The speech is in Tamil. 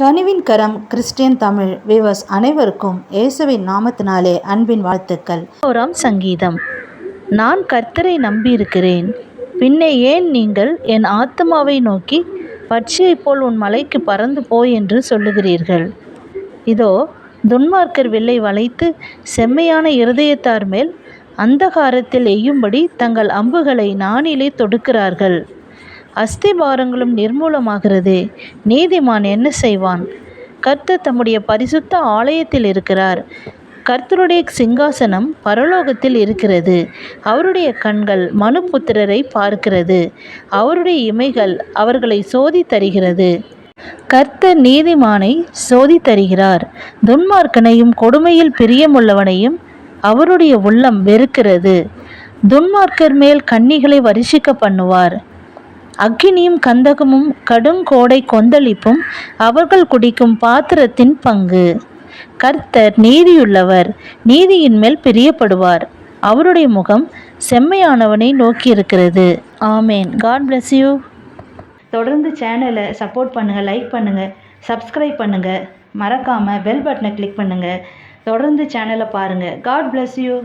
கனிவின் கரம் கிறிஸ்டியன் தமிழ் வியூவர்ஸ் அனைவருக்கும் இயேசுவின் நாமத்தினாலே அன்பின் வாழ்த்துக்கள். 1 சங்கீதம். நான் கர்த்தரை நம்பியிருக்கிறேன், பின்னே ஏன் நீங்கள் என் ஆத்துமாவை நோக்கி பட்சியைப் போல் உன் மலைக்கு பறந்து போய் என்று சொல்லுகிறீர்கள்? இதோ துன்மார்க்கர் வில்லை வளைத்து செம்மையான இருதயத்தார் மேல் அந்தகாரத்தில் எய்யும்படி தங்கள் அம்புகளை நாணிலே தொடுக்கிறார்கள். அஸ்திபாரங்களும் நிர்மூலமாகிறதே, நீதிமான் என்ன செய்வான்? கர்த்தர் தம்முடைய பரிசுத்த ஆலயத்தில் இருக்கிறார். கர்த்தருடைய சிங்காசனம் பரலோகத்தில் இருக்கிறது. அவருடைய கண்கள் மனுபுத்திரரை பார்க்கிறது. அவருடைய இமைகள் அவர்களை சோதி தருகிறது. கர்த்தர் நீதிமானை சோதி தருகிறார். துன்மார்க்கனையும் கொடுமையில் பிரியமுள்ளவனையும் அவருடைய உள்ளம் வெறுக்கிறது. துன்மார்க்கர் மேல் கன்னிகளை வருஷிக்க பண்ணுவார். அக்கினியும் கந்தகமும் கடுங்கோடை கொந்தளிப்பும் அவர்கள் குடிக்கும் பாத்திரத்தின் பங்கு. கர்த்தர் நீதியுள்ளவர், நீதியின் மேல் பிரியப்படுவார். அவருடைய முகம் செம்மையானவனை நோக்கியிருக்கிறது. ஆமேன். God bless you. தொடர்ந்து சேனலை சப்போர்ட் பண்ணுங்கள், லைக் பண்ணுங்கள், சப்ஸ்கிரைப் பண்ணுங்கள், மறக்காமல் பெல் பட்டனை கிளிக் பண்ணுங்கள். தொடர்ந்து சேனலை பாருங்கள். God bless you.